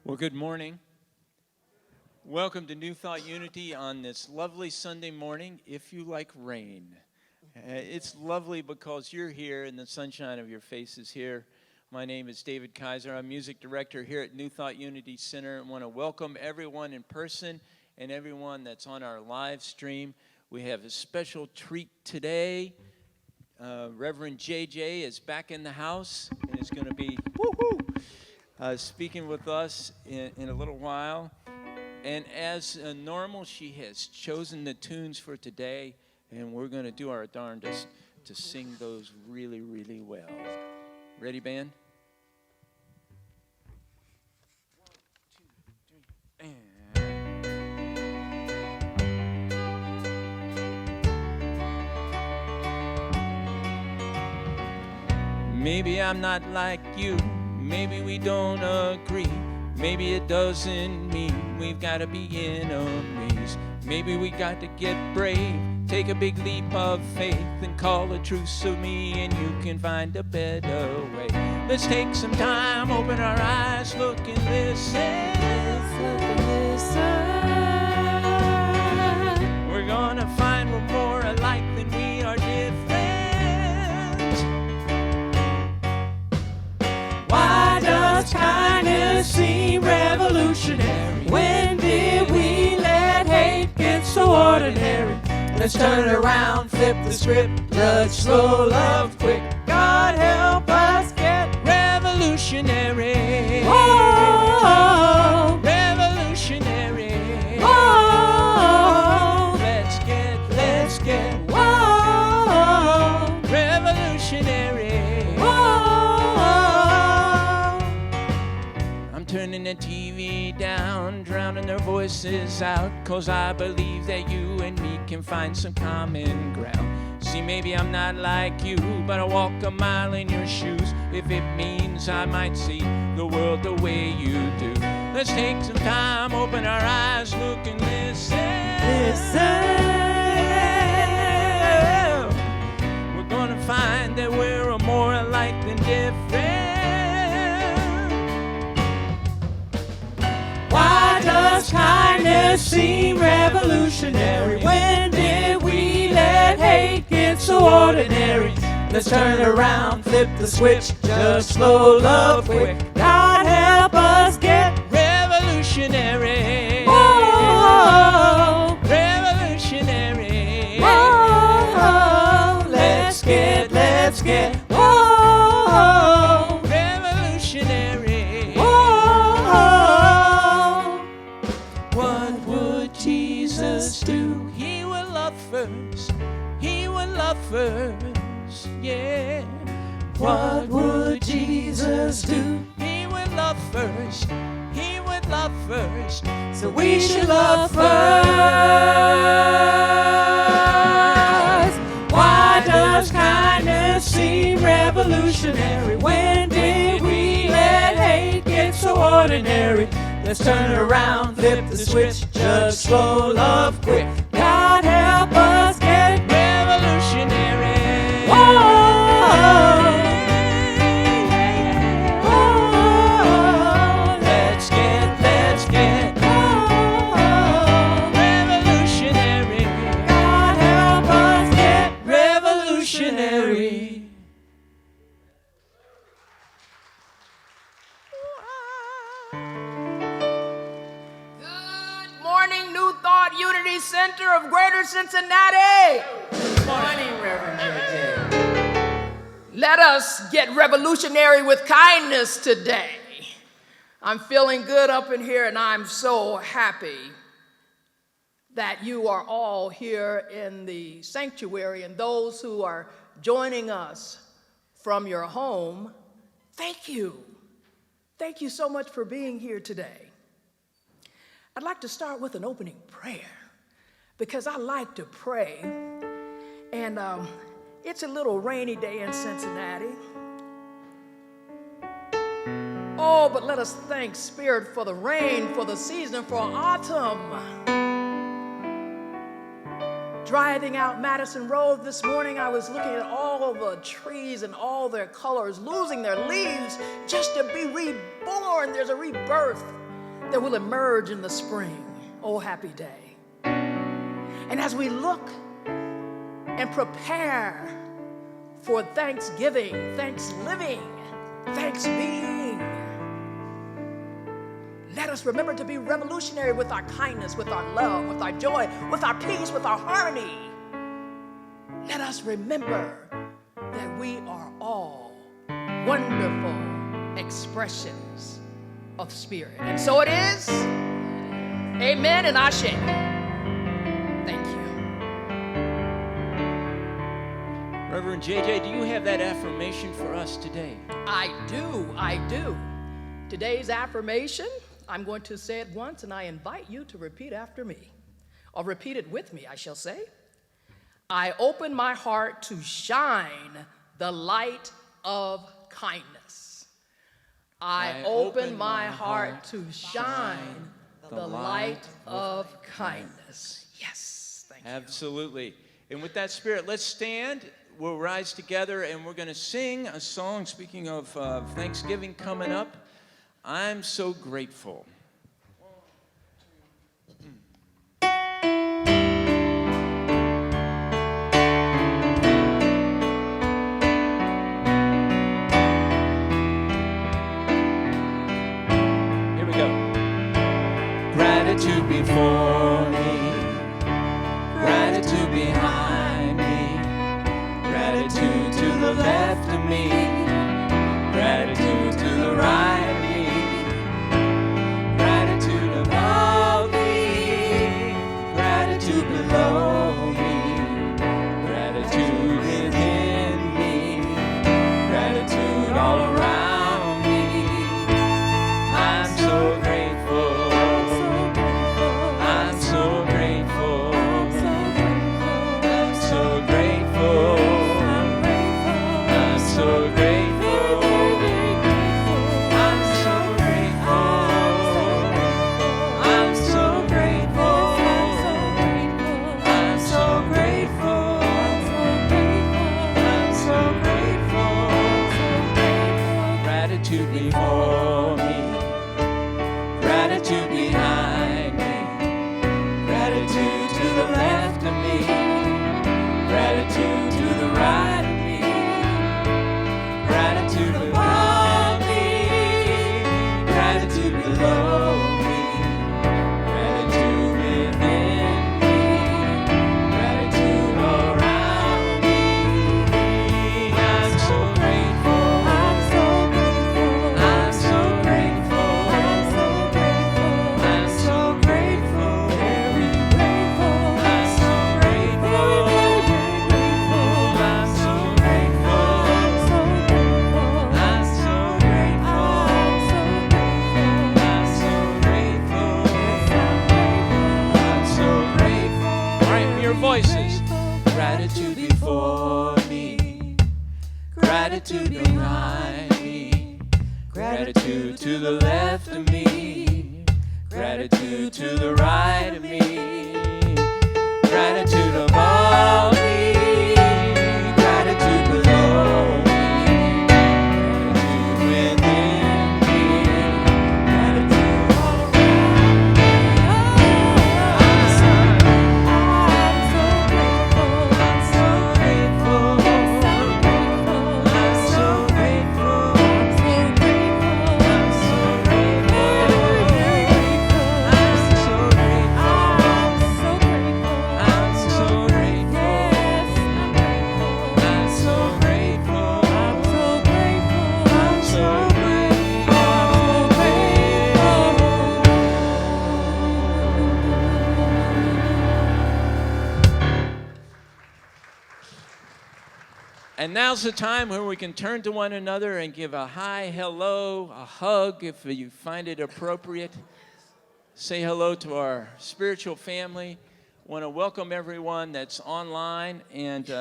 Well, good morning. Welcome to New Thought Unity on this lovely Sunday morning, if you like rain. It's lovely because you're here and the sunshine of your face is here. My name is David Kisor. I'm music director here at New Thought Unity Center. I want to welcome everyone in person and everyone that's on our live stream. We have a special treat today. Rev J J is back in the house and is going to be speaking with us in a little while. And as normal, she has chosen the tunes for today, and we're going to do our darndest to sing those really, really well. Ready, band? 1, 2, 3, and... Maybe I'm not like you. Maybe we don't agree. Maybe it doesn't mean we've got to be enemies. Maybe we got to get brave, take a big leap of faith, and call a truce of me, and you can find a better way. Let's take some time, open our eyes, look and listen. We're gonna find we're more alike than we are different. Why does kindness seem revolutionary? When did we let hate get so ordinary? Let's turn around, flip the script, judge slow, love quick. God help us get revolutionary. Oh, revolutionary. Oh, let's get, whoa, revolutionary. Whoa. I'm turning the TV down, drowning their voices out, 'cause I believe that you and me can find some common ground. See, maybe I'm not like you, but I walk a mile in your shoes, if it means I might see the world the way you do. Let's take some time, open our eyes, look and listen. We're gonna find that we're more alike than different. Why does kindness seem revolutionary? When did we let hate get so ordinary? Let's turn around, flip the switch, just slow, love quick. God help us get revolutionary. Whoa, revolutionary. Whoa, let's get, whoa, revolutionary. Whoa, what would Jesus do? He would love first. He would love first, yeah. What would Jesus do? He would love first. He would love first. So we should love first. Why does kindness seem revolutionary? When did we let hate get so ordinary? Let's turn around, flip the switch, judge slow, love quick. God help us get revolutionary. Whoa, whoa, let's get, whoa, revolutionary. God help us get revolutionary. Good morning, New Thought Unity Center of Greater Cincinnati. Good morning, Reverend J J. Let us get revolutionary with kindness today. I'm feeling good up in here, and I'm so happy that you are all here in the sanctuary, and those who are joining us from your home, thank you. Thank you so much for being here today. I'd like to start with an opening prayer because I like to pray, and it's a little rainy day in Cincinnati. Oh, but let us thank Spirit for the rain, for the season, for autumn. Driving out Madison Road this morning, I was looking at all the trees and all their colors, losing their leaves just to be reborn. There's a rebirth that will emerge in the spring. Oh, happy day. And as we look and prepare for Thanksgiving, Thanksgiving, Thanksbeing, let us remember to be revolutionary with our kindness, with our love, with our joy, with our peace, with our harmony. Let us remember that we are all wonderful expressions of spirit. And so it is. Amen and Ashe. Thank you. Reverend JJ, do you have that affirmation for us today? I do. Today's affirmation, I'm going to say it once, and I invite you to repeat after me. Or repeat it with me, I shall say. I open my heart to shine the light of kindness. I open my heart to shine the light of kindness. Yes, thank you. Absolutely. And with that spirit, let's stand. We'll rise together and we're going to sing a song, speaking of Thanksgiving coming up. I'm so grateful. Here we go. Gratitude before me, gratitude behind me, gratitude to the left of me, gratitude to the right of me, gratitude above me, gratitude below me, gratitude within me, gratitude all around me. I'm so grateful. I'm so grateful. I'm so grateful. I'm so grateful. I'm so grateful. I'm so grateful. I'm so grateful. I'm so grateful. Gratitude before me, gratitude behind me, gratitude to the left of me, gratitude to the right of me, gratitude above me, gratitude below me, gratitude within me, gratitude all around me. I'm so grateful. I'm so grateful. I'm so grateful. I'm so grateful. I'm so grateful. Very grateful. I'm so grateful. I'm so grateful. I'm so grateful. I'm so grateful. I'm so grateful. I'm so grateful. All right, your voices. Gratitude before me, gratitude behind me, gratitude to the left of me, gratitude to the right of me, gratitude above me, gratitude below me, gratitude within me, gratitude all around me. I'm so grateful. I'm so grateful. I'm so grateful. I'm so grateful. I'm so grateful. I'm so And now's the time where we can turn to one another and give a hi, hello, a hug if you find it appropriate. Say hello to our spiritual family. Want to welcome everyone that's online and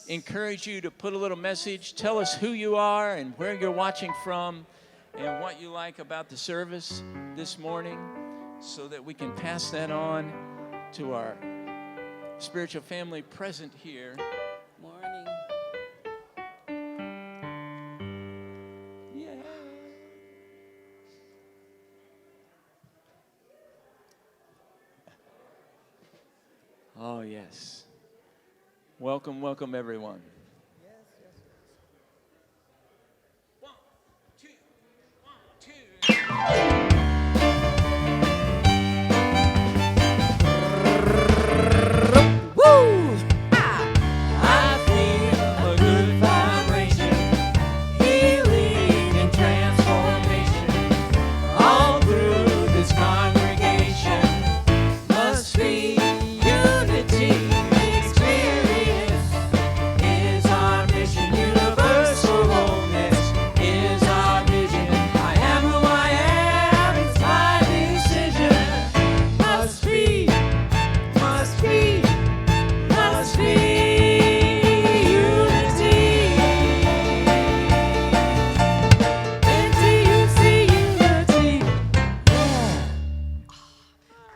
encourage you to put a little message. Tell us who you are and where you're watching from and what you like about the service this morning so that we can pass that on to our spiritual family present here. Morning. Oh, yes. Welcome, welcome, everyone. One, two, one, two. Woo! I feel a good vibration, healing and transformation. All through this congregation must be unity. Experience is our mission. Universal wholeness is our vision. I am who I am. It's my decision. Must be unity. NTUC unity.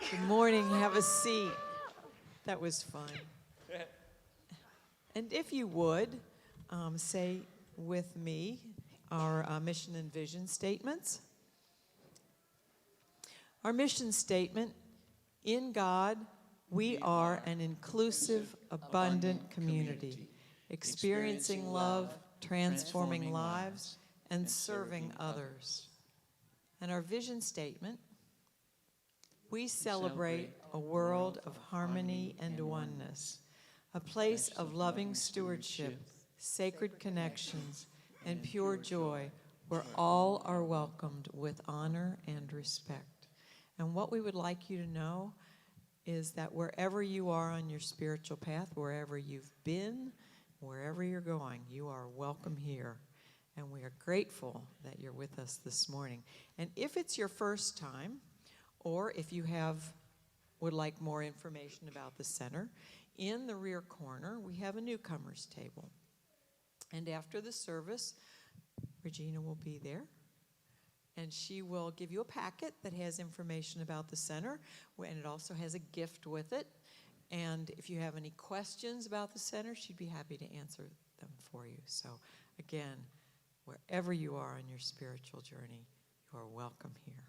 Good morning. Have a seat. That was fun. And if you would, say with me our mission and vision statements. Our mission statement, in God, we are an inclusive, abundant community, experiencing love, transforming lives, and serving others. And our vision statement, we celebrate a world of harmony and oneness, a place of loving stewardship, sacred connections, and pure joy where all are welcomed with honor and respect. And what we would like you to know is that wherever you are on your spiritual path, wherever you've been, wherever you're going, you are welcome here. And we are grateful that you're with us this morning. And if it's your first time, or if you would like more information about the center, in the rear corner, we have a newcomers table. And after the service, Regina will be there. And she will give you a packet that has information about the center, and it also has a gift with it. And if you have any questions about the center, she'd be happy to answer them for you. So again, wherever you are on your spiritual journey, you are welcome here.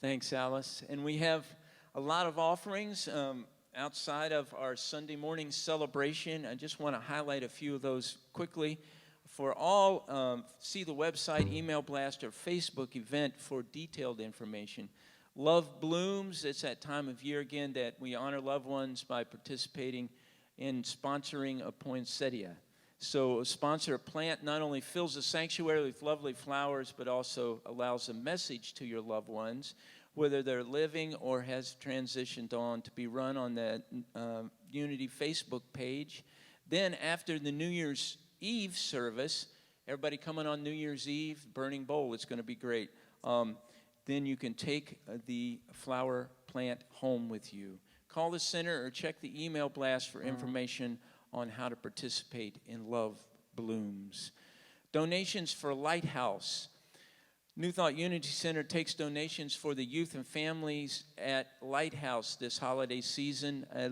Thanks, Alice. And we have a lot of offerings outside of our Sunday morning celebration. I just want to highlight a few of those quickly. For all, see the website, email blast, or Facebook event for detailed information. Love Blooms, it's that time of year again that we honor loved ones by participating in sponsoring a poinsettia. So a sponsor plant not only fills the sanctuary with lovely flowers, but also allows a message to your loved ones, whether they're living or has transitioned on, to be run on that Unity Facebook page. Then after the New Year's Eve service, everybody coming on New Year's Eve, burning bowl, it's going to be great. Then you can take the flower plant home with you. Call the center or check the email blast for information on how to participate in Love Blooms. Donations for Lighthouse. New Thought Unity Center takes donations for the youth and families at Lighthouse this holiday season. A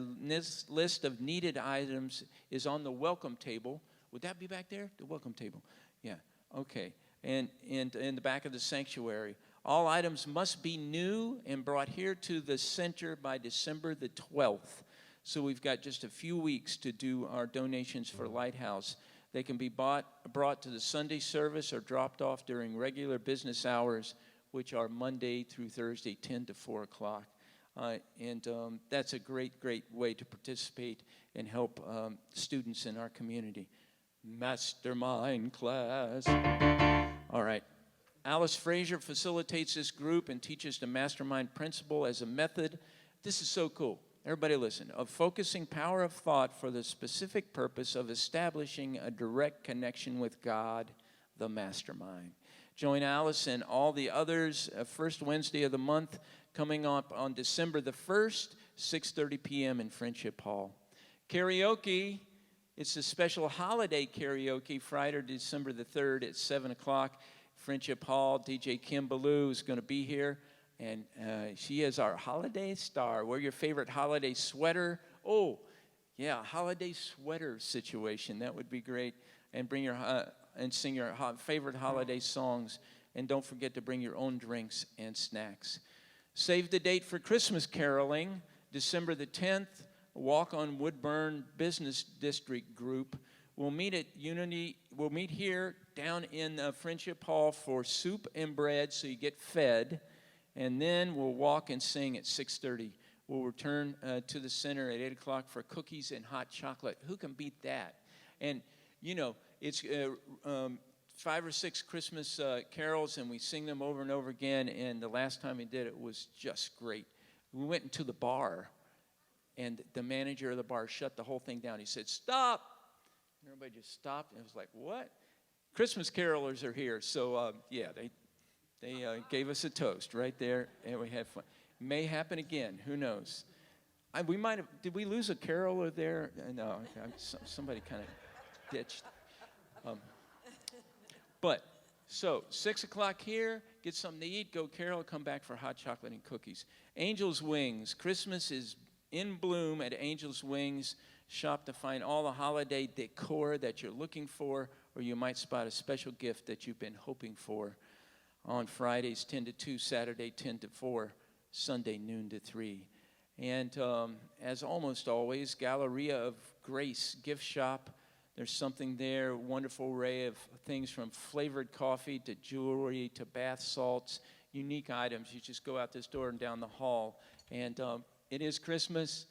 list of needed items is on the welcome table. Would that be back there? The welcome table. Yeah, okay. And in the back of the sanctuary. All items must be new and brought here to the center by December the 12th. So we've got just a few weeks to do our donations for Lighthouse. They can be brought to the Sunday service or dropped off during regular business hours, which are Monday through Thursday, 10 to 4 o'clock. And that's a great, great way to participate and help students in our community. Mastermind class. All right. Alice Frazier facilitates this group and teaches the mastermind principle as a method. This is so cool. Everybody listen. Of focusing power of thought for the specific purpose of establishing a direct connection with God, the mastermind. Join Alice and all the others first Wednesday of the month coming up on December the 1st, 6:30 p.m. in Friendship Hall. Karaoke. It's a special holiday karaoke, Friday, December the 3rd at 7 o'clock, Friendship Hall. DJ Kim Ballou is going to be here, and she is our holiday star. Wear your favorite holiday sweater. Oh, yeah, holiday sweater situation. That would be great. And bring your and sing your favorite holiday songs. And don't forget to bring your own drinks and snacks. Save the date for Christmas caroling, December the 10th. Walk on Woodburn Business District group. We'll meet at Unity. We'll meet here down in Friendship Hall for soup and bread, so you get fed, and then we'll walk and sing at 6:30. We'll return to the center at 8 o'clock for cookies and hot chocolate. Who can beat that? And you know, it's 5 or 6 Christmas carols, and we sing them over and over again. And the last time we did it was just great. We went into the bar, and the manager of the bar shut the whole thing down. He said, "Stop." And everybody just stopped, and it was like, what? Christmas carolers are here. So, yeah, they gave us a toast right there, and we had fun. May happen again. Who knows? We might have. Did we lose a caroler there? No, somebody kind of ditched. But, so, 6 o'clock here, get something to eat, go carol, come back for hot chocolate and cookies. Angel's Wings. Christmas is in bloom at Angel's Wings. Shop to find all the holiday decor that you're looking for, or you might spot a special gift that you've been hoping for. On Fridays, 10 to 2, Saturday, 10 to 4, Sunday, noon to 3. And as almost always, Galleria of Grace gift shop. There's something there, wonderful array of things from flavored coffee to jewelry to bath salts, unique items. You just go out this door and down the hall. And it is Christmas.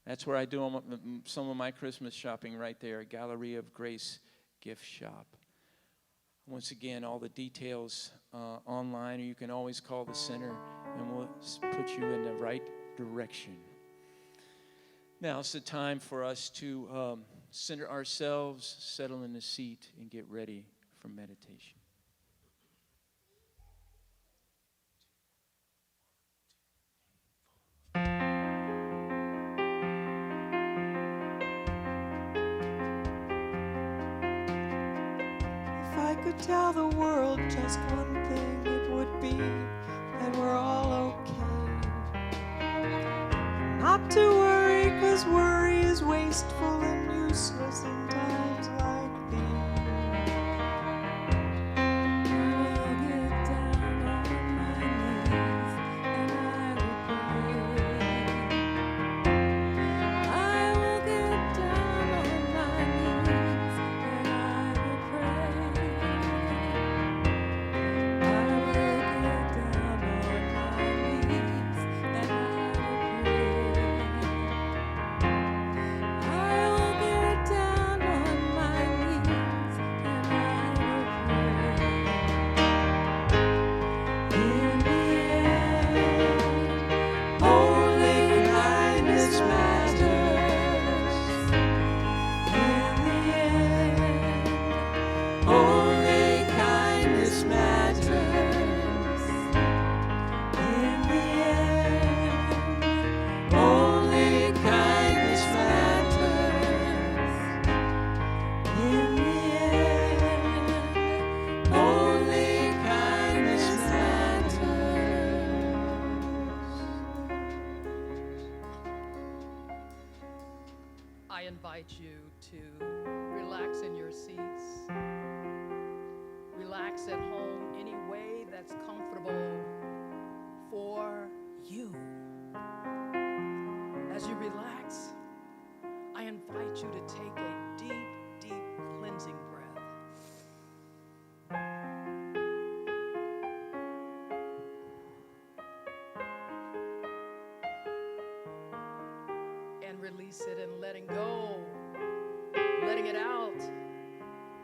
That's where I do some of my Christmas shopping right there, Galleria of Grace gift shop. Once again, all the details online, or you can always call the center, and we'll put you in the right direction. Now it's the time for us to center ourselves, settle in the seat, and get ready for meditation. If I could tell the world just one thing, it would be that we're all okay. Not to worry, 'cause worry is wasteful and useless in times like these. I'll get down on my knees and I will pray. I will get down on my knees and I will pray. I will get down on my knees and I will pray. I will get down on my knees and I will pray. In the end, only kindness matters. In the end, only kindness matters. In the end, only kindness matters. In the end, only kindness matters. I invite you to relax in your seats. Relax at home any way that's comfortable for you. As you relax, I invite you to take a deep, deep cleansing breath. And release it and letting go, letting it out,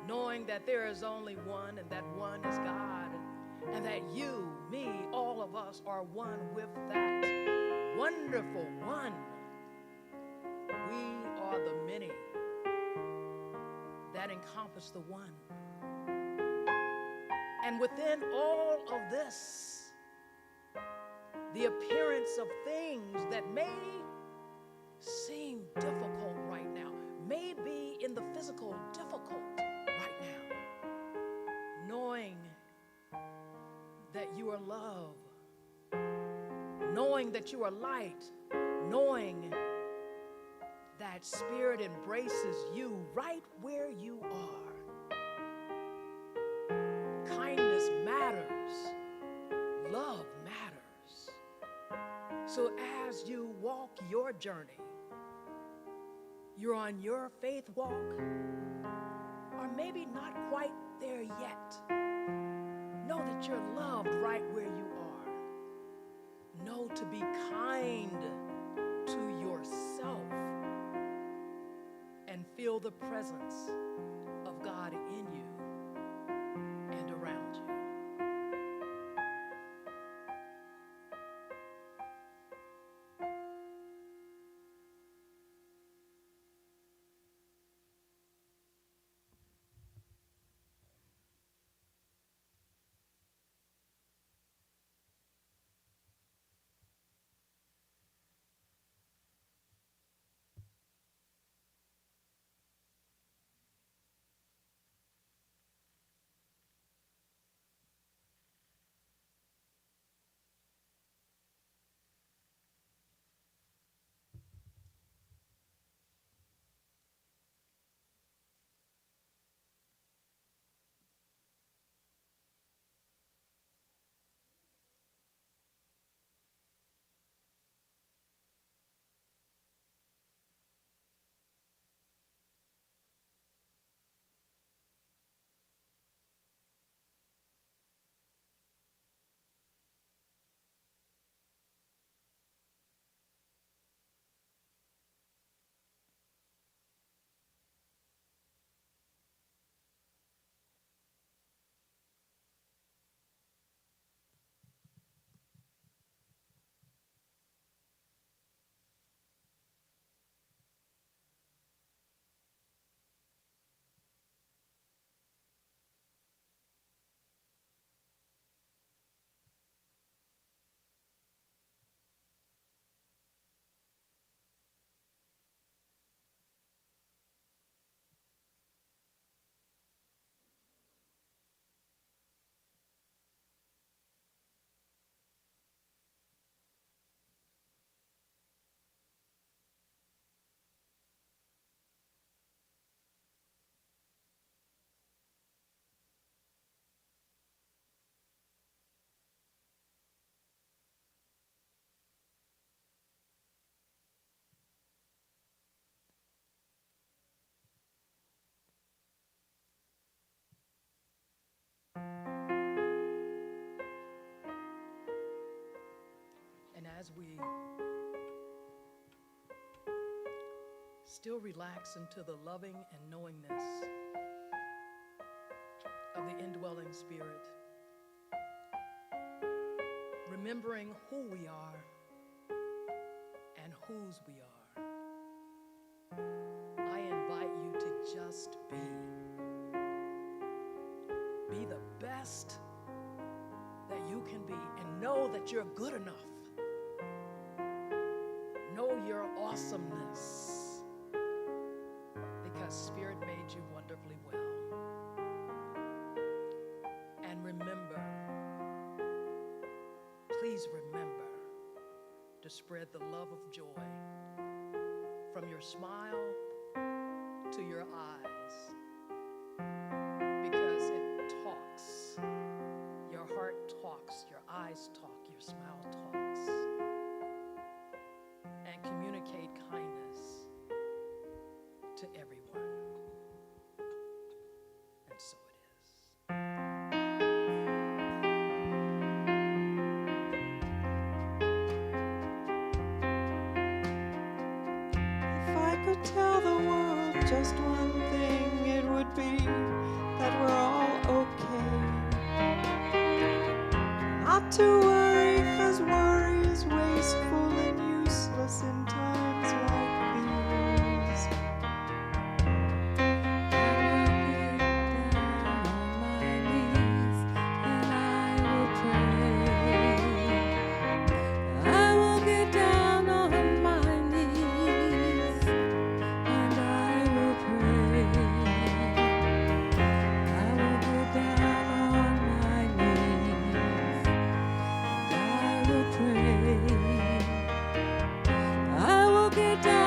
knowing that there is only one, and that one is God, and that you, me, all of us are one with that wonderful one. We are the many that encompass the one. And within all of this, the appearance of things that may seem difficult right now, may be in the physical difficult right now, knowing that you are love, knowing that you are light, knowing that Spirit embraces you right where you are. Kindness matters. Love matters. So as you walk your journey, you're on your faith walk, or maybe not quite there yet, know that you're loved right where you are. Know to be kind to yourself and feel the presence of God in you and around you. And as we still relax into the loving and knowingness of the indwelling Spirit, remembering who we are and whose we are, I invite you to just be. Be the best that you can be and know that you're good enough. Know your awesomeness because Spirit made you wonderfully well. And remember, please remember to spread the love of joy from your smile to your eyes, because it talks. Your heart talks, your eyes talk, your smile talks. And communicate kindness to everyone. And so it is. If I could tell the world just one thing, it would be that we're all okay. Not to worry, 'cause worry is wasteful and useless in times like these. I will get down on my knees and I will pray. I will get down on my knees and I will pray. I will get down.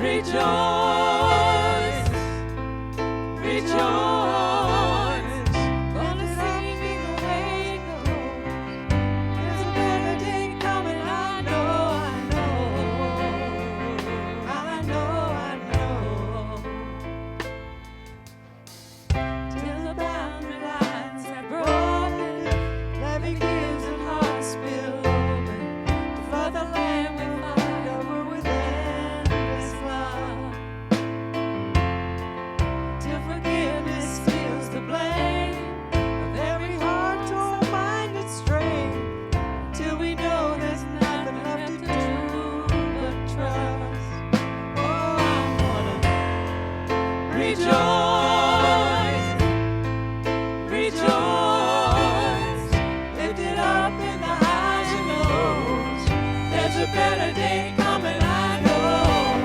Rejoice, rejoice. Gonna sing in the rainbow. There's a better day coming. I know, I know. I know, I know. Till the boundary lines are broken, levee gives and hearts spill open. To flood the land we fight over with endless love. Till forgiveness steals the blame of every heart torn, mind and strain. Till we know there's nothing left to do but trust. Oh, I'm gonna rejoice, rejoice. Lifted up in the highs and lows. There's a better day coming, I know.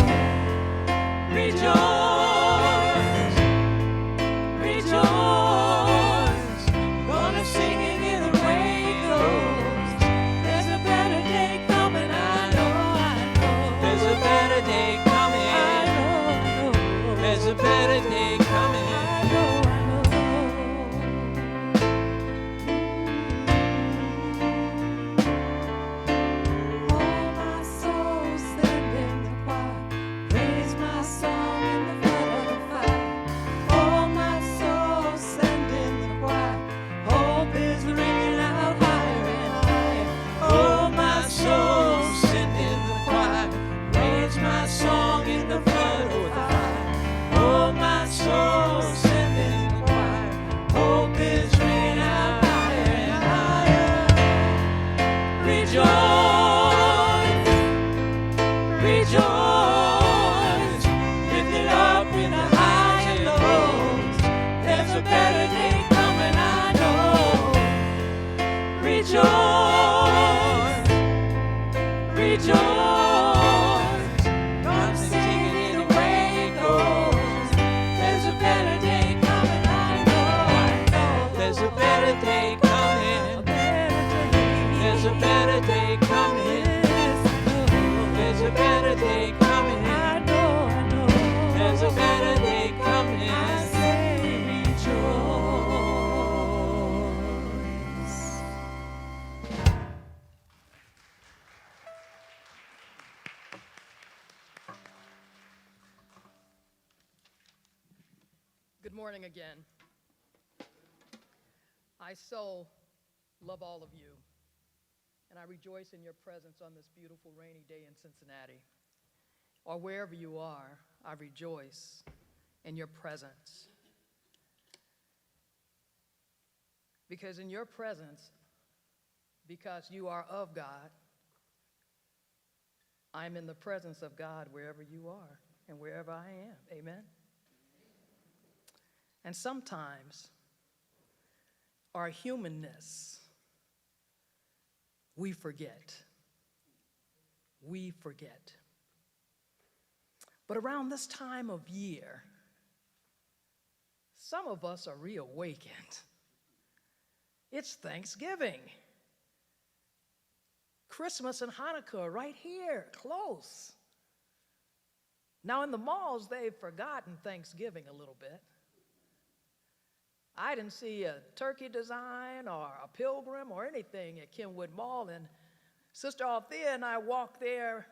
Rejoice, rejoice. Gonna sing it in the rain goes. There's a better day coming, I know, I know. There's a better day coming. I know, I know. There's a better day coming. I know, I know. Oh, my soul, stand in the choir. Raise my song in the flood of fire. Oh, my soul, stand in the choir. Hope is ringing out higher and higher. Oh, my soul, stand in the choir. Raise my song in the flood of fire. Oh, my soul, stand in the choir. Hope is ringing out higher and higher. Rejoice, rejoice. Lifted up in the highs and lows. There's a better day coming, I know. Rejoice, rejoice. Gonna sing it in the rain goes. There's a better day coming, I know, I know. There's a better day coming. There's a better day coming. There's a better day coming. I know, I know. There's a better day coming. I say rejoice. Good morning again. I so love all of you, and I rejoice in your presence on this beautiful rainy day in Cincinnati. Or wherever you are, I rejoice in your presence. Because in your presence, because you are of God, I'm in the presence of God wherever you are and wherever I am. Amen? And sometimes our humanness, we forget. We forget. But around this time of year, some of us are reawakened. It's Thanksgiving. Christmas and Hanukkah are right here, close. Now in the malls, they've forgotten Thanksgiving a little bit. I didn't see a turkey design or a pilgrim or anything at Kenwood Mall, and Sister Althea and I walk there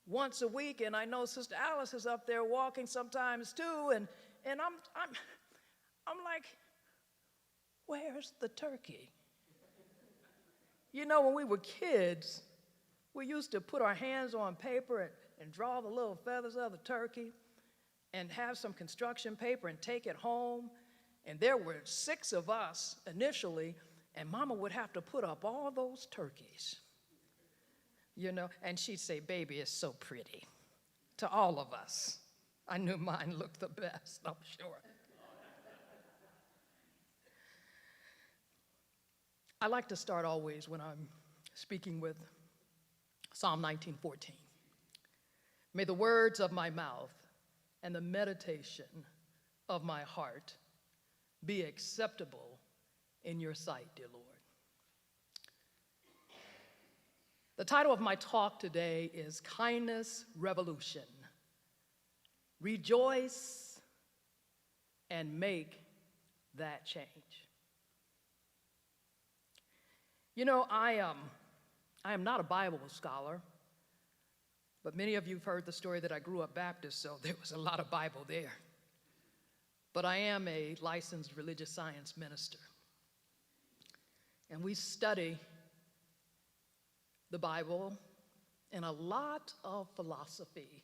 once a week, and I know Sister Alice is up there walking sometimes too, and I'm like, where's the turkey? You know, when we were kids, we used to put our hands on paper and draw the little feathers of the turkey and have some construction paper and take it home. And there were 6 of us initially, and Mama would have to put up all those turkeys, you know, and she'd say, baby, it's so pretty, to all of us. I knew mine looked the best, I'm sure. I like to start always when I'm speaking with Psalm 19:14. May the words of my mouth and the meditation of my heart be acceptable in your sight, dear Lord. The title of my talk today is Kindness Revolution, Rejoice and make that change. You know, I am not a Bible scholar, but many of you have heard the story that I grew up Baptist, so there was a lot of Bible there. But I am a licensed religious science minister. And we study the Bible and a lot of philosophy,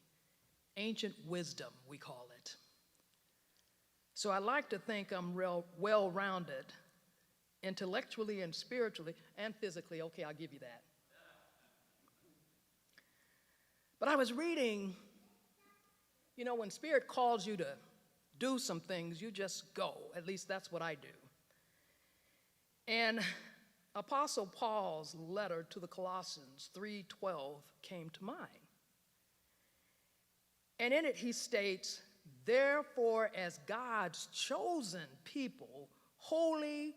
ancient wisdom, we call it. So I like to think I'm real well-rounded, intellectually and spiritually and physically. Okay, I'll give you that. But I was reading, you know, when Spirit calls you to do some things, you just go. At least that's what I do. And Apostle Paul's letter to the Colossians 3:12 came to mind. And in it he states, therefore, as God's chosen people, holy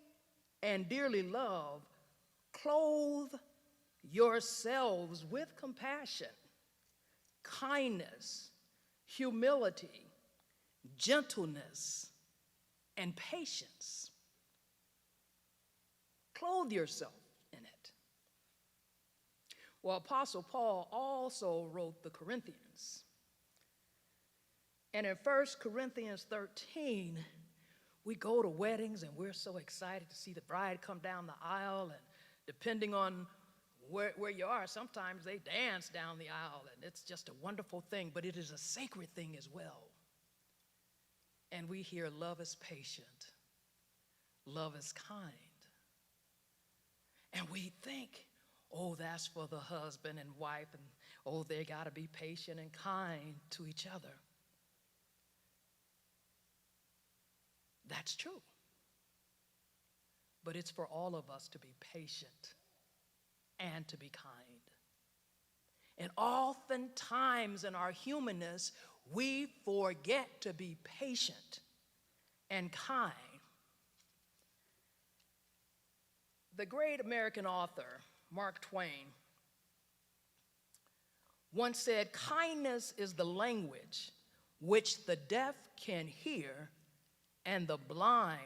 and dearly loved, clothe yourselves with compassion, kindness, humility, gentleness, and patience. Clothe yourself in it. Well, Apostle Paul also wrote the Corinthians. And in 1 Corinthians 13, we go to weddings and we're so excited to see the bride come down the aisle, and depending on where you are, sometimes they dance down the aisle, and it's just a wonderful thing, but it is a sacred thing as well. And we hear love is patient, love is kind. And we think, oh, that's for the husband and wife, and oh, they got to be patient and kind to each other. That's true. But it's for all of us to be patient and to be kind. And oftentimes in our humanness, we forget to be patient and kind. The great American author, Mark Twain, once said, kindness is the language which the deaf can hear and the blind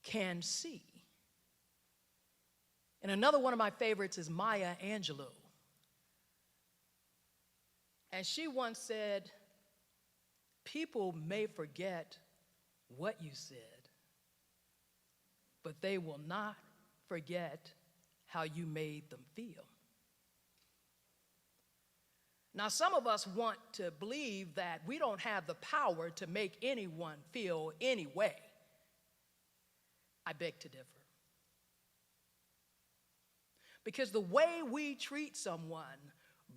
can see. And another one of my favorites is Maya Angelou. And she once said, people may forget what you said, but they will not forget how you made them feel. Now, some of us want to believe that we don't have the power to make anyone feel any way. I beg to differ. Because the way we treat someone,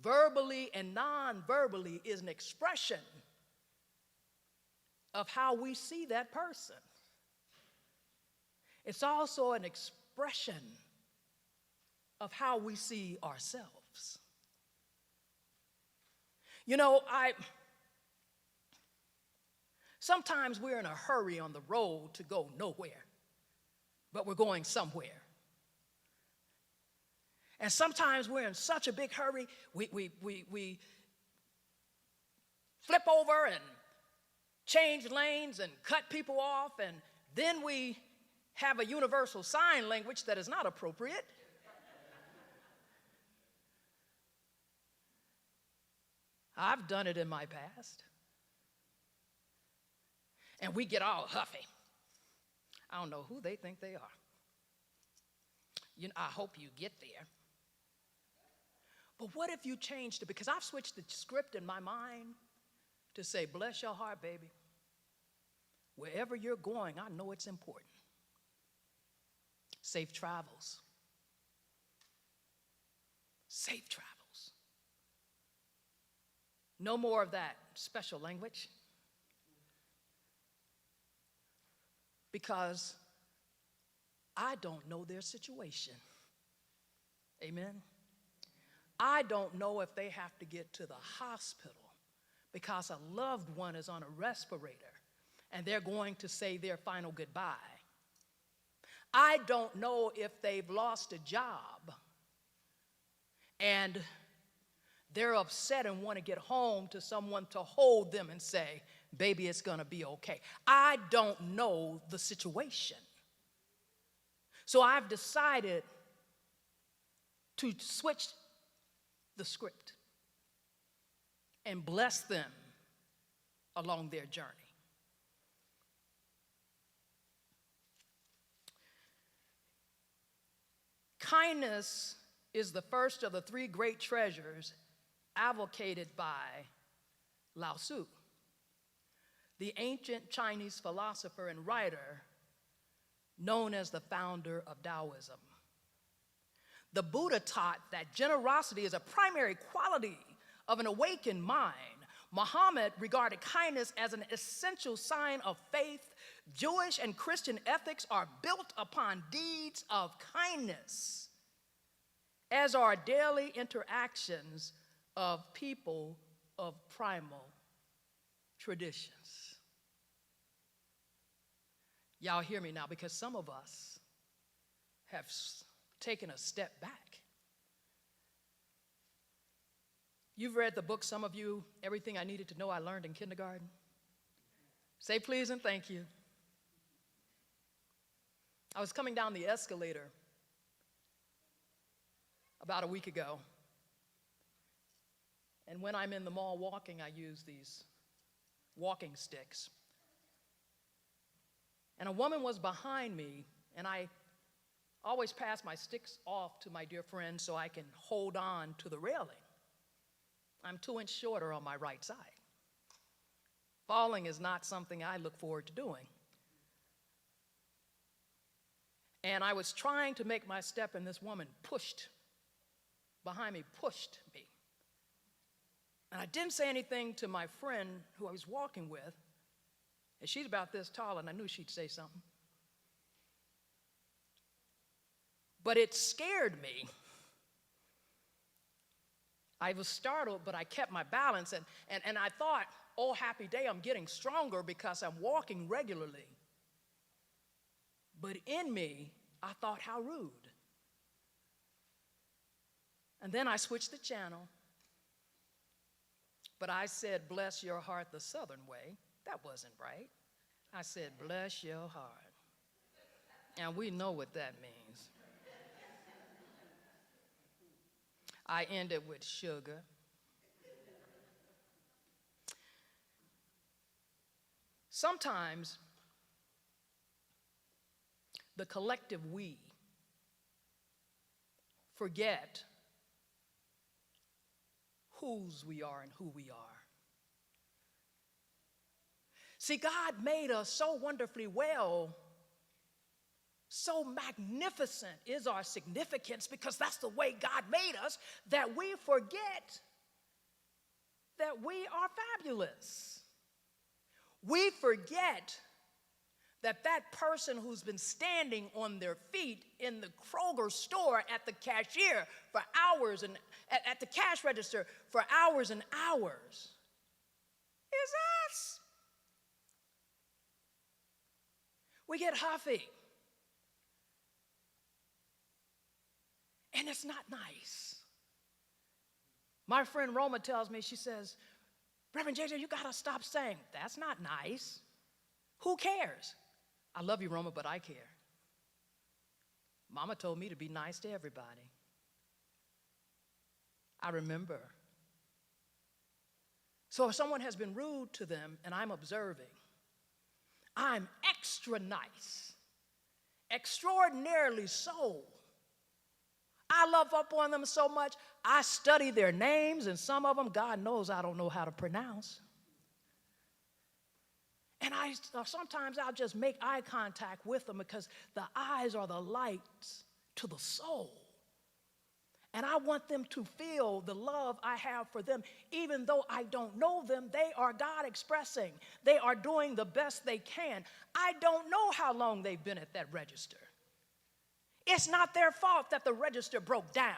verbally and non-verbally, is an expression of how we see that person. It's also an expression of how we see ourselves. You know, sometimes we're in a hurry on the road to go nowhere, but we're going somewhere. And sometimes we're in such a big hurry, we flip over and change lanes and cut people off, and then we have a universal sign language that is not appropriate. I've done it in my past. And we get all huffy. I don't know who they think they are. You know, I hope you get there. But what if you changed it? Because I've switched the script in my mind to say, bless your heart, baby. Wherever you're going, I know it's important. Safe travels. Safe travels. No more of that special language. Because I don't know their situation. Amen? I don't know if they have to get to the hospital because a loved one is on a respirator and they're going to say their final goodbye. I don't know if they've lost a job and They're upset and want to get home to someone to hold them and say, baby, it's going to be okay. I don't know the situation. So I've decided to switch the script and bless them along their journey. Kindness is the first of the three great treasures advocated by Lao Tzu, the ancient Chinese philosopher and writer known as the founder of Taoism. The Buddha taught that generosity is a primary quality of an awakened mind. Muhammad regarded kindness as an essential sign of faith. Jewish and Christian ethics are built upon deeds of kindness, as are daily interactions of people of primal traditions. Y'all hear me now, because some of us have taken a step back. You've read the book, some of you, Everything I Needed to Know I Learned in Kindergarten. Say please and thank you. I was coming down the escalator about a week ago. And when I'm in the mall walking, I use these walking sticks. And a woman was behind me, and I always pass my sticks off to my dear friend so I can hold on to the railing. I'm 2 inches shorter on my right side. Falling is not something I look forward to doing. And I was trying to make my step, and this woman behind me pushed me. And I didn't say anything to my friend who I was walking with, and she's about this tall, and I knew she'd say something. But it scared me. I was startled, but I kept my balance, and I thought, oh, happy day, I'm getting stronger because I'm walking regularly. But in me, I thought, how rude. And then I switched the channel. But I said, bless your heart the Southern way. That wasn't right. I said, bless your heart. And we know what that means. I ended with sugar. Sometimes the collective we forget whose we are and who we are. See, God made us so wonderfully well, so magnificent is our significance, because that's the way God made us, that we forget that we are fabulous. We forget that that person who's been standing on their feet in the Kroger store at the cashier for hours and at the cash register for hours and hours is us. We get huffy. And it's not nice. My friend Roma tells me, she says, Reverend JJ, you gotta stop saying, that's not nice. Who cares? I love you, Roma, but I care. Mama told me to be nice to everybody. I remember. So if someone has been rude to them and I'm observing, I'm extra nice, extraordinarily so. I love up on them so much, I study their names, and some of them, God knows I don't know how to pronounce. And sometimes I'll just make eye contact with them, because the eyes are the lights to the soul. And I want them to feel the love I have for them. Even though I don't know them, they are God expressing. They are doing the best they can. I don't know how long they've been at that register. It's not their fault that the register broke down.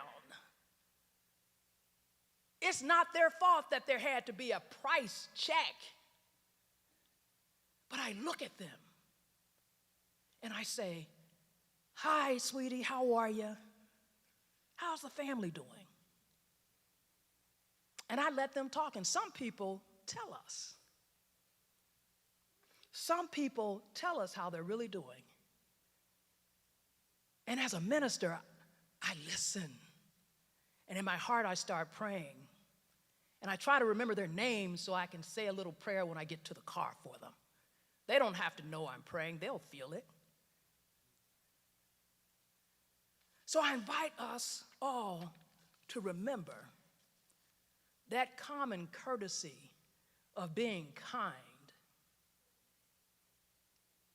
It's not their fault that there had to be a price check. But I look at them and I say, hi, sweetie, how are you? How's the family doing? And I let them talk, and some people tell us. Some people tell us how they're really doing. And as a minister, I listen. And in my heart, I start praying. And I try to remember their names so I can say a little prayer when I get to the car for them. They don't have to know I'm praying. They'll feel it. So I invite us all to remember that common courtesy of being kind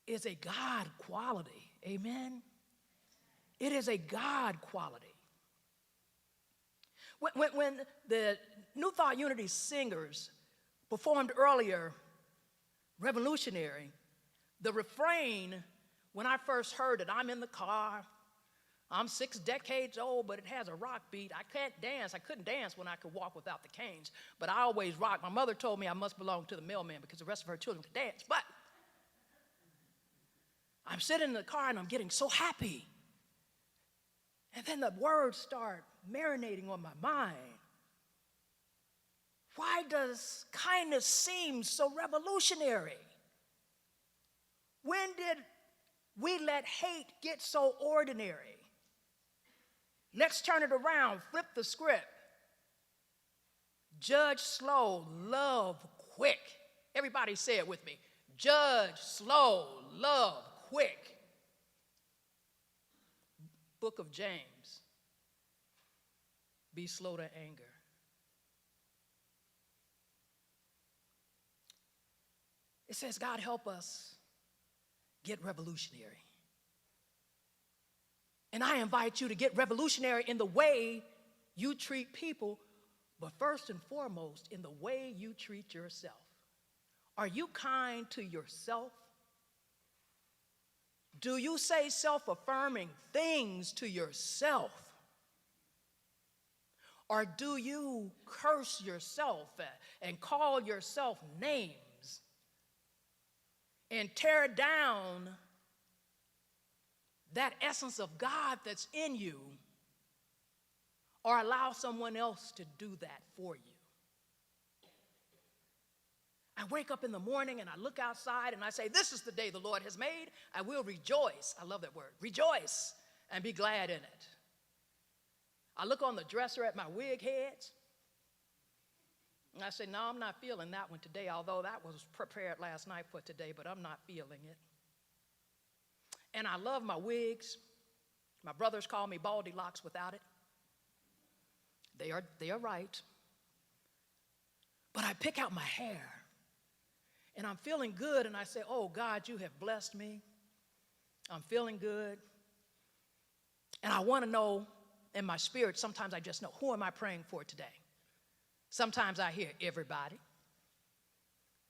is a God quality. Amen? It is a God quality. When the New Thought Unity singers performed earlier, Revolutionary, the refrain, when I first heard it, I'm in the car, I'm 6 decades old, but it has a rock beat. I can't dance. I couldn't dance when I could walk without the canes, but I always rock. My mother told me I must belong to the mailman because the rest of her children could dance, but I'm sitting in the car and I'm getting so happy. And then the words start marinating on my mind. Why does kindness seem so revolutionary? When did we let hate get so ordinary? Let's turn it around, flip the script. Judge slow, love quick. Everybody say it with me. Judge slow, love quick. Book of James. Be slow to anger. It says, God help us get revolutionary. And I invite you to get revolutionary in the way you treat people, but first and foremost, in the way you treat yourself. Are you kind to yourself? Do you say self-affirming things to yourself? Or do you curse yourself and call yourself names and tear down that essence of God that's in you, or allow someone else to do that for you? I wake up in the morning and I look outside and I say, this is the day the Lord has made. I will rejoice. I love that word. Rejoice and be glad in it. I look on the dresser at my wig heads and I say, no, I'm not feeling that one today, although that was prepared last night for today, but I'm not feeling it. And I love my wigs. My brothers call me Baldy Locks without it. They are right. But I pick out my hair. And I'm feeling good, and I say, oh, God, you have blessed me. I'm feeling good. And I want to know in my spirit, sometimes I just know, who am I praying for today? Sometimes I hear everybody.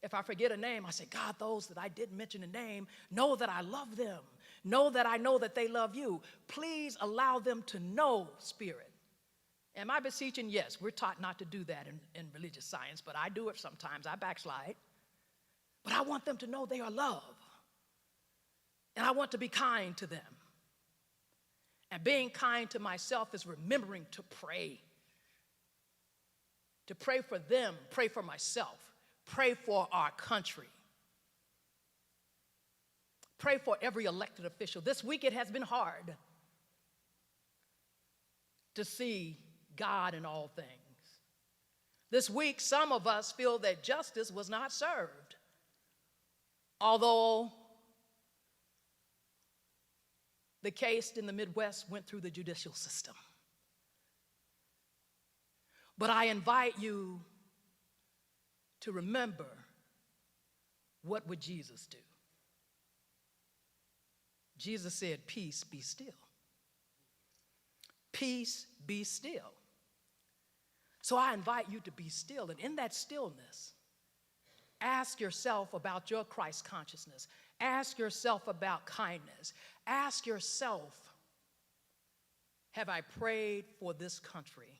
If I forget a name, I say, God, those that I didn't mention a name, know that I love them. Know that I know that they love you. Please allow them to know, Spirit. Am I beseeching? Yes, we're taught not to do that in religious science, but I do it sometimes. I backslide. But I want them to know they are loved. And I want to be kind to them. And being kind to myself is remembering to pray. To pray for them, pray for myself, pray for our country. Pray for every elected official. This week it has been hard to see God in all things. This week, some of us feel that justice was not served. Although the case in the Midwest went through the judicial system. But I invite you to remember, what would Jesus do? Jesus said, peace, be still. Peace, be still. So I invite you to be still, and in that stillness, ask yourself about your Christ consciousness. Ask yourself about kindness. Ask yourself, have I prayed for this country?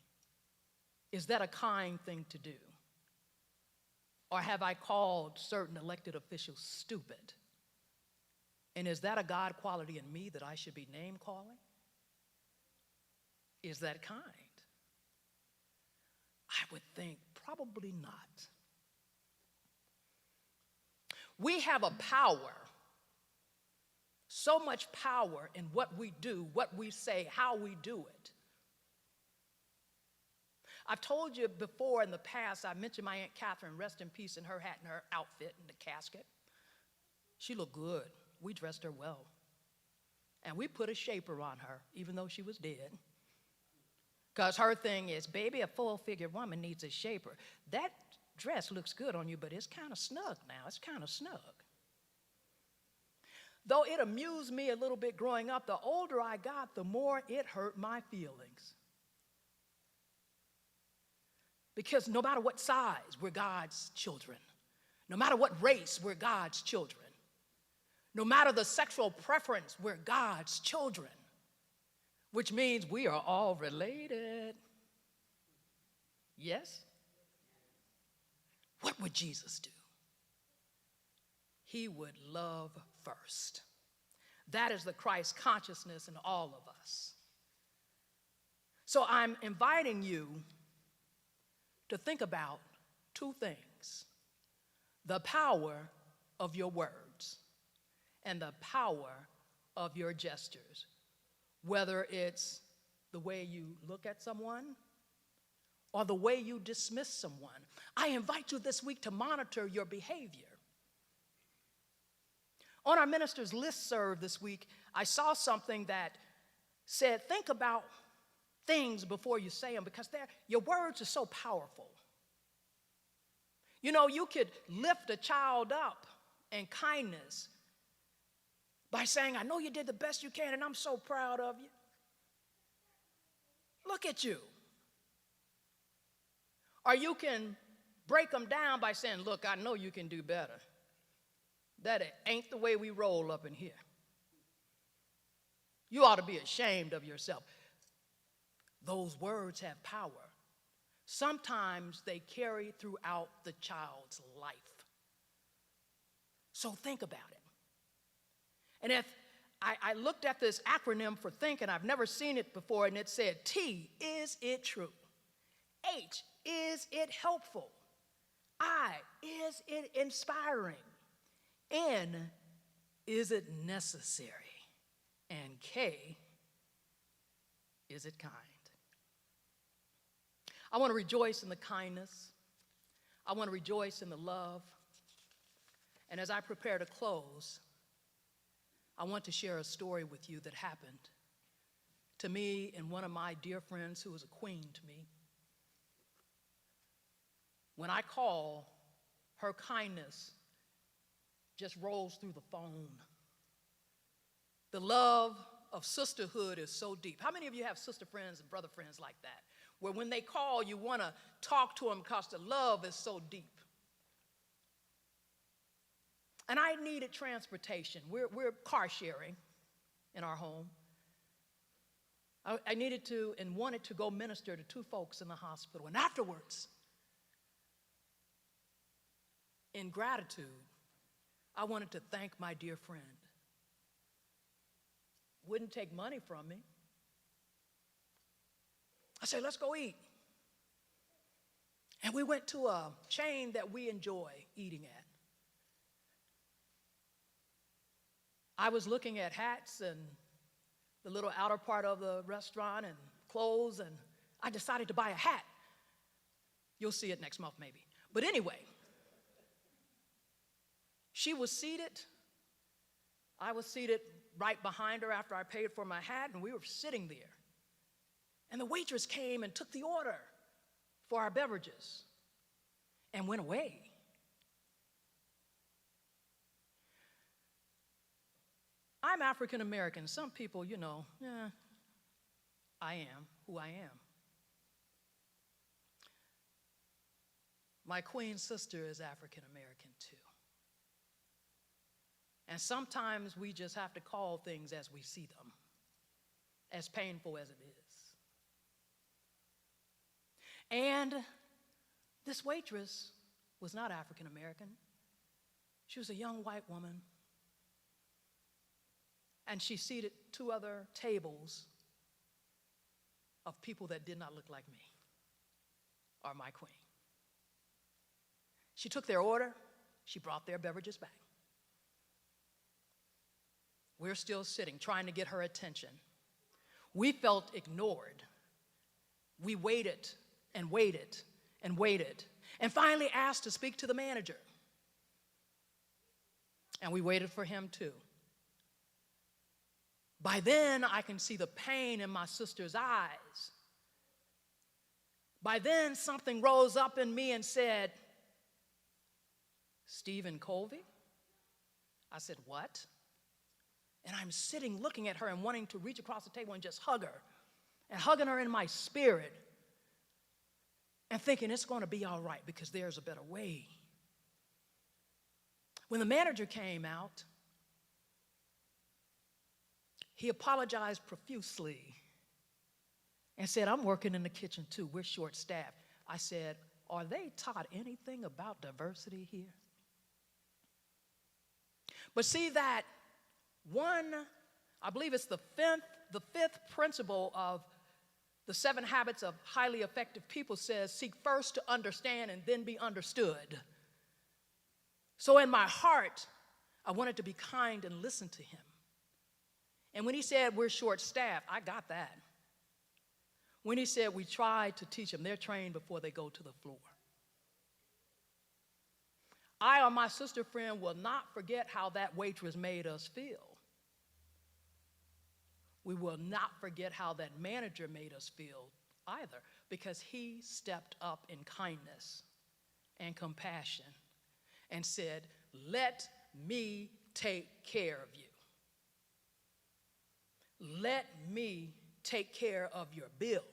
Is that a kind thing to do? Or have I called certain elected officials stupid? And is that a God quality in me that I should be name calling? Is that kind? I would think Probably not. We have a power, so much power in what we do, what we say, how we do it. I've told you before in the past, I mentioned my Aunt Catherine, rest in peace, in her hat and her outfit and the casket. She looked good. We dressed her well. And we put a shaper on her, even though she was dead. Because her thing is, baby, a full-figured woman needs a shaper. That dress looks good on you, but it's kind of snug now. It's kind of snug. Though it amused me a little bit growing up, the older I got, the more it hurt my feelings. Because no matter what size, we're God's children. No matter what race, we're God's children. No matter the sexual preference, we're God's children. Which means we are all related. Yes? What would Jesus do? He would love first. That is the Christ consciousness in all of us. So I'm inviting you to think about two things: the power of your words and the power of your gestures. Whether it's the way you look at someone or the way you dismiss someone. I invite you this week to monitor your behavior. On our minister's listserv this week, I saw something that said, think about things before you say them, because your words are so powerful. You know, you could lift a child up in kindness by saying, I know you did the best you can, and I'm so proud of you. Look at you. Or you can break them down by saying, look, I know you can do better. That ain't the way we roll up in here. You ought to be ashamed of yourself. Those words have power. Sometimes they carry throughout the child's life. So think about it. And if I looked at this acronym for think, and I've never seen it before, and it said T, is it true? H, is it helpful? I, is it inspiring? N, is it necessary? And K, is it kind? I want to rejoice in the kindness. I want to rejoice in the love. And as I prepare to close, I want to share a story with you that happened to me and one of my dear friends who was a queen to me. When I call, her kindness just rolls through the phone. The love of sisterhood is so deep. How many of you have sister friends and brother friends like that, where when they call, you want to talk to them because the love is so deep? And I needed transportation. We're car sharing in our home. I needed to and wanted to go minister to two folks in the hospital. And afterwards, in gratitude, I wanted to thank my dear friend. Wouldn't take money from me. I said, let's go eat. And we went to a chain that we enjoy eating at. I was looking at hats and the little outer part of the restaurant and clothes, and I decided to buy a hat. You'll see it next month maybe. But anyway, she was seated. I was seated right behind her after I paid for my hat, and we were sitting there. And the waitress came and took the order for our beverages and went away. I'm African American. Some people, I am who I am. My queen sister is African American too. And sometimes we just have to call things as we see them, as painful as it is. And this waitress was not African American. She was a young white woman. And she seated two other tables of people that did not look like me or my queen. She took their order. She brought their beverages back. We're still sitting, trying to get her attention. We felt ignored. We waited and waited and waited, and finally asked to speak to the manager. And we waited for him too. By then, I can see the pain in my sister's eyes. By then, something rose up in me and said, "Stephen Colvey?" I said, "What?" And I'm sitting looking at her and wanting to reach across the table and just hug her, and hugging her in my spirit, and thinking it's going to be all right because there's a better way. When the manager came out, he apologized profusely and said, "I'm working in the kitchen too. We're short-staffed." I said, "Are they taught anything about diversity here?" But see, that one, I believe it's the fifth principle of the 7 habits of highly effective people says, seek first to understand and then be understood. So in my heart, I wanted to be kind and listen to him. And when he said we're short-staffed, I got that. When he said we tried to teach them, they're trained before they go to the floor. I or my sister friend will not forget how that waitress made us feel. We will not forget how that manager made us feel either, because he stepped up in kindness and compassion and said, "Let me take care of you. Let me take care of your bill."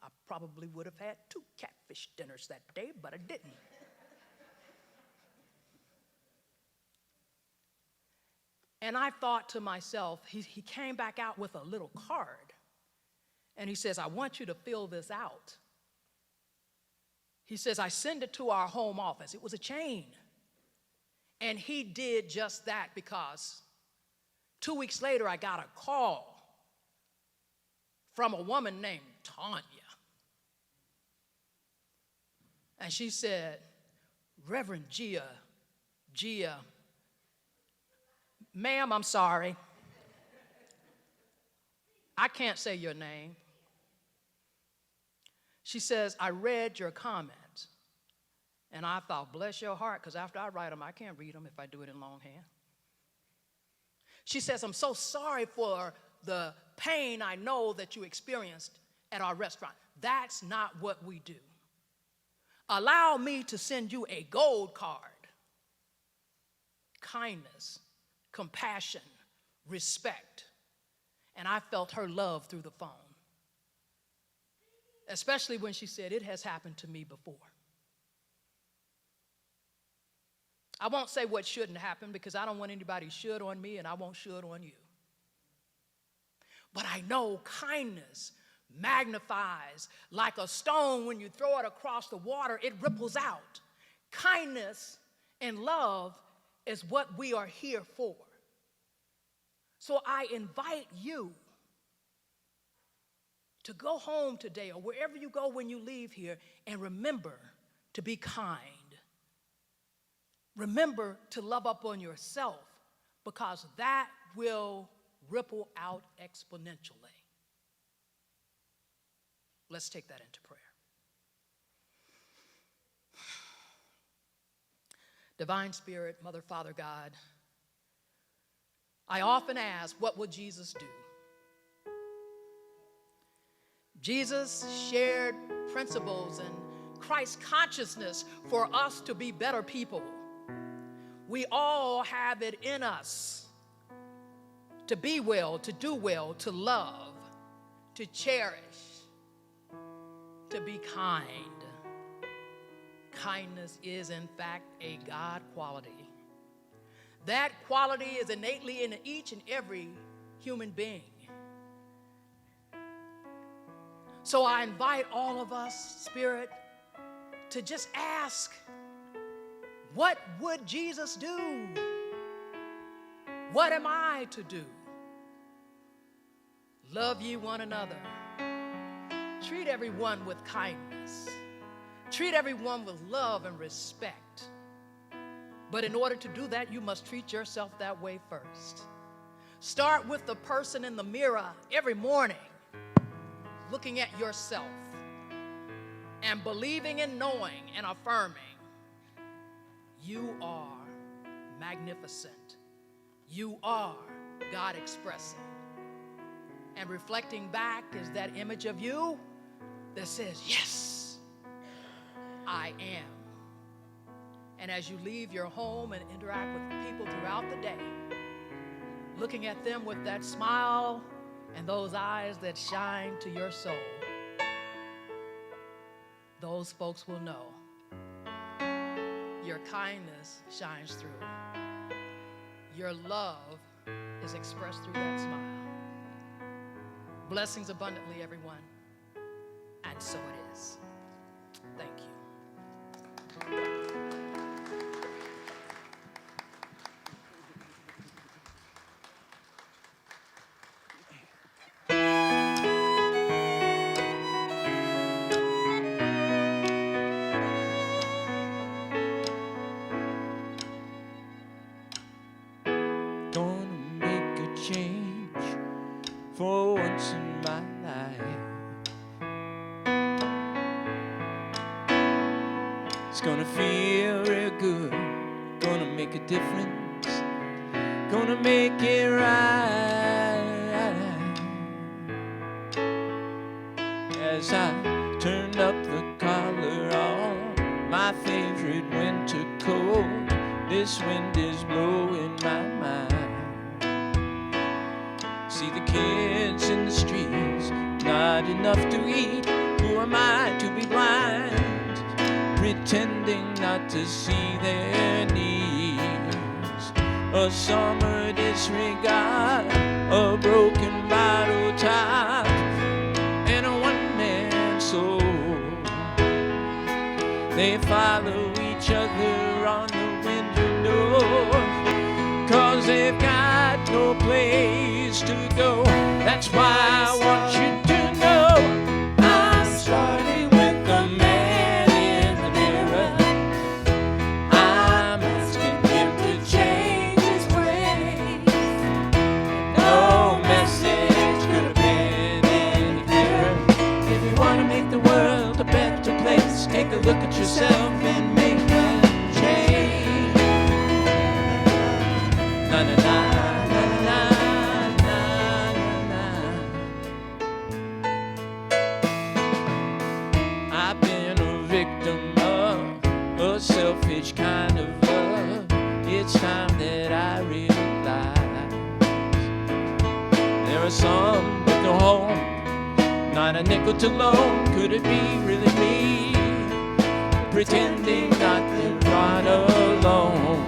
I probably would have had 2 catfish dinners that day, but I didn't. And I thought to myself, he came back out with a little card, and he says, "I want you to fill this out." He says, "I send it to our home office." It was a chain. And he did just that, because 2 weeks later, I got a call from a woman named Tanya. And she said, "Reverend Gia, ma'am, I'm sorry. I can't say your name." She says, "I read your comments." And I thought, bless your heart, because after I write them, I can't read them if I do it in longhand. She says, "I'm so sorry for the pain I know that you experienced at our restaurant. That's not what we do. Allow me to send you a gold card. Kindness, compassion, respect." And I felt her love through the phone, especially when she said, "It has happened to me before." I won't say what shouldn't happen, because I don't want anybody should on me, and I won't should on you. But I know kindness magnifies like a stone. When you throw it across the water, it ripples out. Kindness and love is what we are here for. So I invite you to go home today, or wherever you go when you leave here, and remember to be kind. Remember to love up on yourself, because that will ripple out exponentially. Let's take that into prayer. Divine Spirit, Mother, Father, God, I often ask, what would Jesus do? Jesus shared principles and Christ consciousness for us to be better people. We all have it in us to be well, to do well, to love, to cherish, to be kind. Kindness is, in fact, a God quality. That quality is innately in each and every human being. So I invite all of us, Spirit, to just ask, what would Jesus do? What am I to do? Love ye one another. Treat everyone with kindness. Treat everyone with love and respect. But in order to do that, you must treat yourself that way first. Start with the person in the mirror every morning, looking at yourself and believing and knowing and affirming you are magnificent. You are God expressing. And reflecting back is that image of you that says, yes, I am. And as you leave your home and interact with people throughout the day, looking at them with that smile and those eyes that shine to your soul, those folks will know your kindness shines through. Your love is expressed through that smile. Blessings abundantly, everyone. And so it is. Thank you. For once in my life, it's gonna feel real good, gonna make a difference, gonna make it right. As I turned up the collar on my favorite winter coat, this wind is blowing my mind. See the kids in the streets, not enough to eat. Who am I to be blind, pretending not to see their needs? A summer disregard, a broken bottle top, and a one-man soul. They follow each other on the window door, 'cause they've got no place to go. That's why I want you to know I'm starting with the man in the mirror. I'm asking him to change his ways. No message could have been any clearer. If you want to make the world a better place, take a look at yourself and make a change. Na na na. Selfish kind of love, it's time that I realize there are some with no home, not a nickel to loan. Could it be really me, pretending not to ride alone?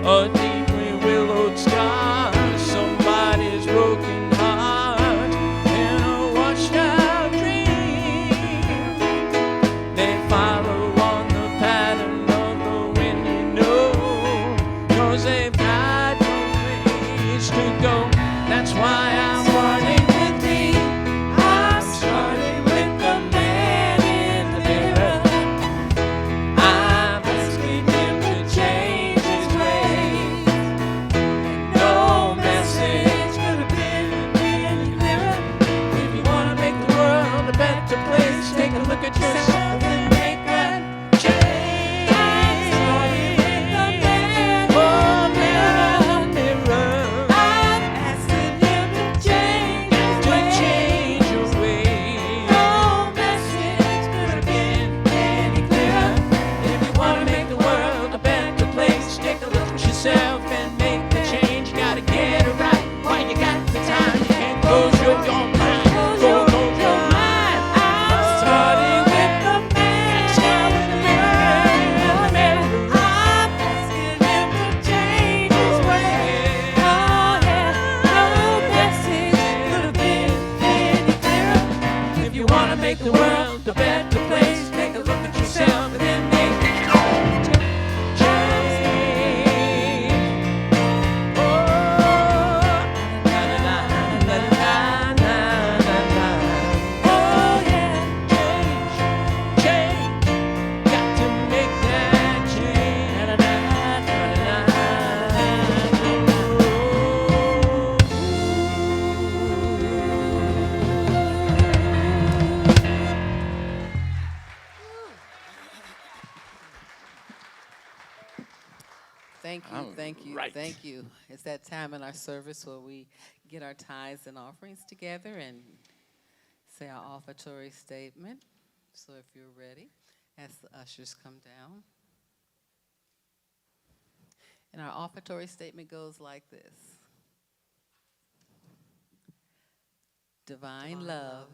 A deeply willowed scar, somebody's broken heart, and a washed out dream. They follow they've got no place to go. That's why I'm starting with me. I'm starting with the man in the mirror. Thank you, thank you, right. thank you. It's that time in our service where we get our tithes and offerings together and say our offertory statement. So if you're ready, as the ushers come down. And our offertory statement goes like this. Divine love,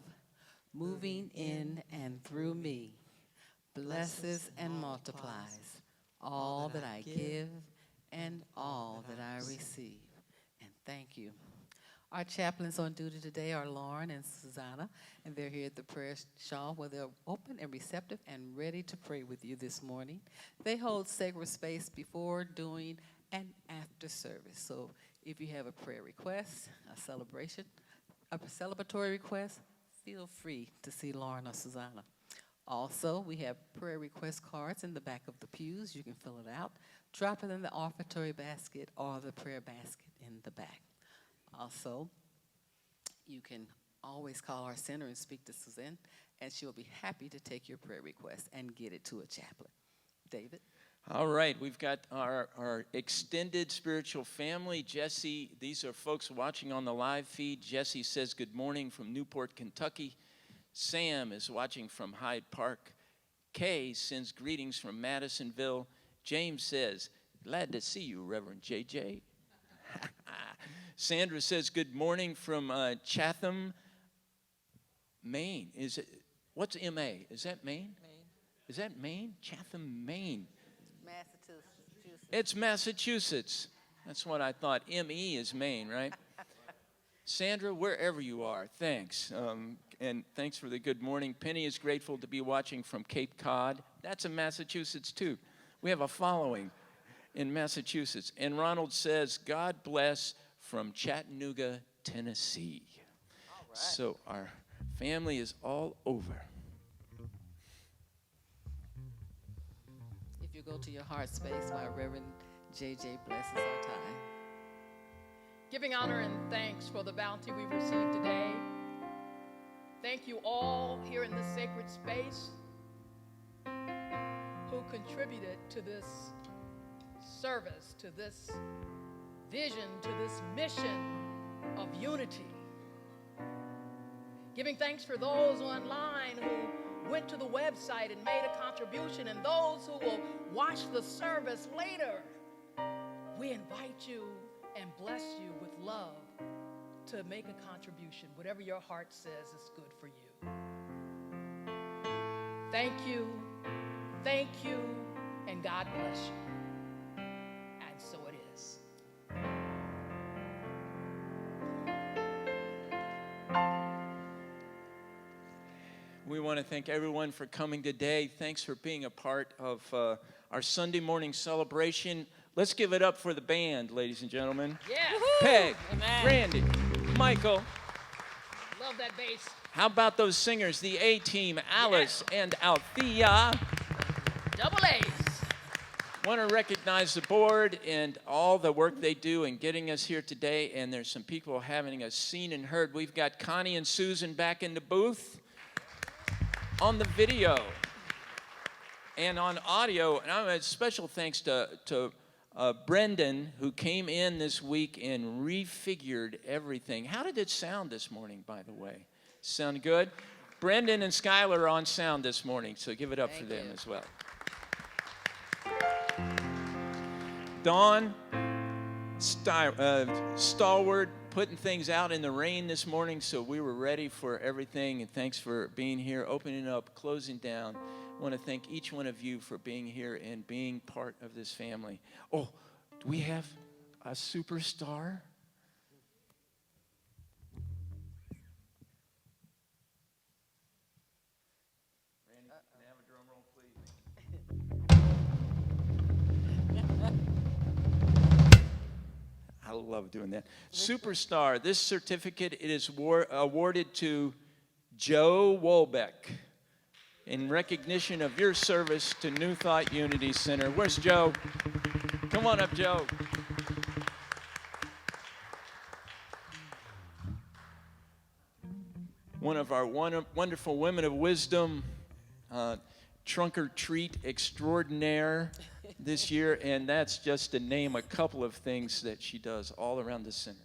moving in and through me, blesses and multiplies all that I give and all that I receive. And thank you. Our chaplains on duty today are Lauren and Susanna, and they're here at the prayer shawl where they're open and receptive and ready to pray with you this morning. They hold sacred space before, during, and after service. So if you have a prayer request, a celebration, a celebratory request, feel free to see Lauren or Susanna. Also, we have prayer request cards in the back of the pews. You can fill it out, drop it in the offertory basket or the prayer basket in the back. Also, you can always call our center and speak to Suzanne, and she'll be happy to take your prayer request and get it to a chaplain. David? All right, we've got our extended spiritual family. Jesse, these are folks watching on the live feed. Jesse says good morning from Newport, Kentucky. Sam is watching from Hyde Park. Kay sends greetings from Madisonville. James says, glad to see you, Reverend J J. Sandra says good morning from Chatham, Maine. Is it? What's M.A.? Is that Maine? Maine. Is that Maine? Chatham, Maine. Massachusetts. It's Massachusetts. That's what I thought. M.E. is Maine, right? Sandra, wherever you are, thanks. And thanks for the good morning. Penny is grateful to be watching from Cape Cod. That's in Massachusetts, too. We have a following in Massachusetts. And Ronald says, God bless from Chattanooga, Tennessee. All right. So our family is all over. If you go to your heart space, my Reverend J J blesses our time. Giving honor and thanks for the bounty we've received today. Thank you all here in this sacred space who contributed to this service, to this vision, to this mission of unity. Giving thanks for those online who went to the website and made a contribution, and those who will watch the service later. We invite you and bless you with love to make a contribution. Whatever your heart says is good for you. Thank you, and God bless you. And so it is. We want to thank everyone for coming today. Thanks for being a part of our Sunday morning celebration. Let's give it up for the band, ladies and gentlemen. Yeah. Peg, Amen. Randy, Michael. Love that bass. How about those singers, the A-Team, Alice and Althea? Double A's. Want to recognize the board and all the work they do in getting us here today. And there's some people having us seen and heard. We've got Connie and Susan back in the booth on the video and on audio. And a special thanks to Brendan, who came in this week and refigured everything. How did it sound this morning, by the way? Sound good? Brendan and Skylar are on sound this morning, so give it up for them as well. Dawn, stalwart, putting things out in the rain this morning, so we were ready for everything, and thanks for being here, opening up, closing down. I want to thank each one of you for being here and being part of this family. Oh, do we have a superstar? Randy, can I have a drum roll, please? I love doing that. Superstar, this certificate, it is awarded to Joe Wolbeck in recognition of your service to New Thought Unity Center. Where's Joe? Come on up, Joe. One of our wonderful women of wisdom, trunk or treat extraordinaire, this year, and that's just to name a couple of things that she does all around the center.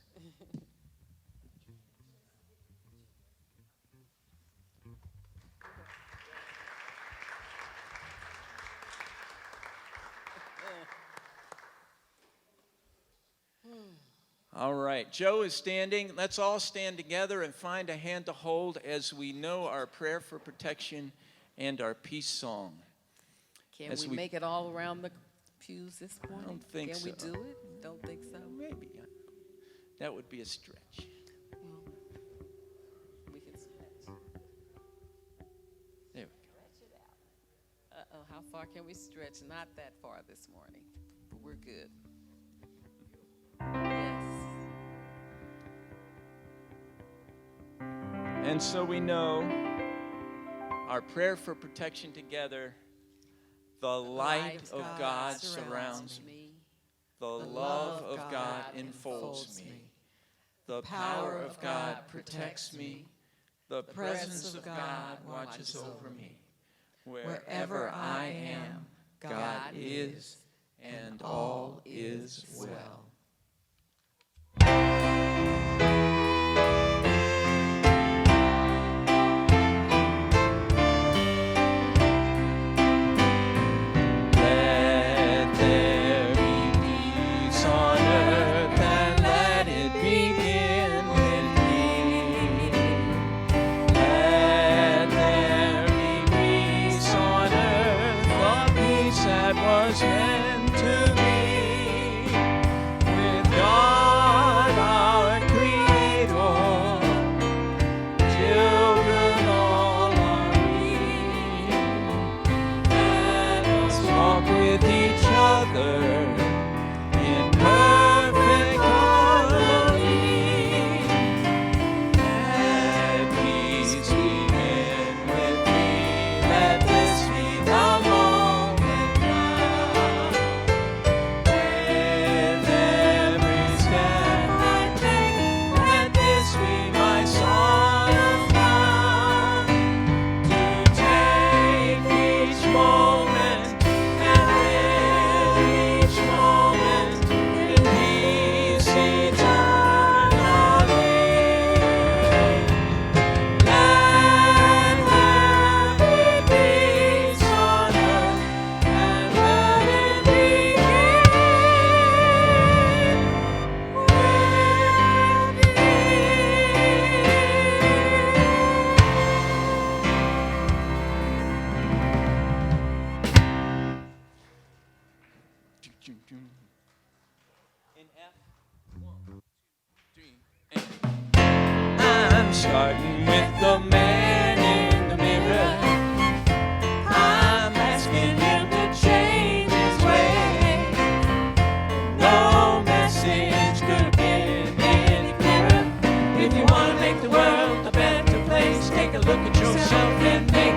All right, Joe is standing. Let's all stand together and find a hand to hold as we know our prayer for protection and our peace song. Can we make it all around the pews this morning? I don't think so. Can we do it? Don't think so? Maybe. That would be a stretch. Well, we can stretch. There we go. Stretch it out. Uh-oh, how far can we stretch? Not that far this morning, but we're good. Yes. And so we know our prayer for protection together, the light of God surrounds me, the love of God enfolds me, the power of God protects me, the presence of God watches over me. Wherever I am, God is, and all is well. In F, 1, 2, 3, and I'm starting with the man in the mirror. I'm asking him to change his way. No message could have been any clearer. If you want to make the world a better place, take a look at yourself and make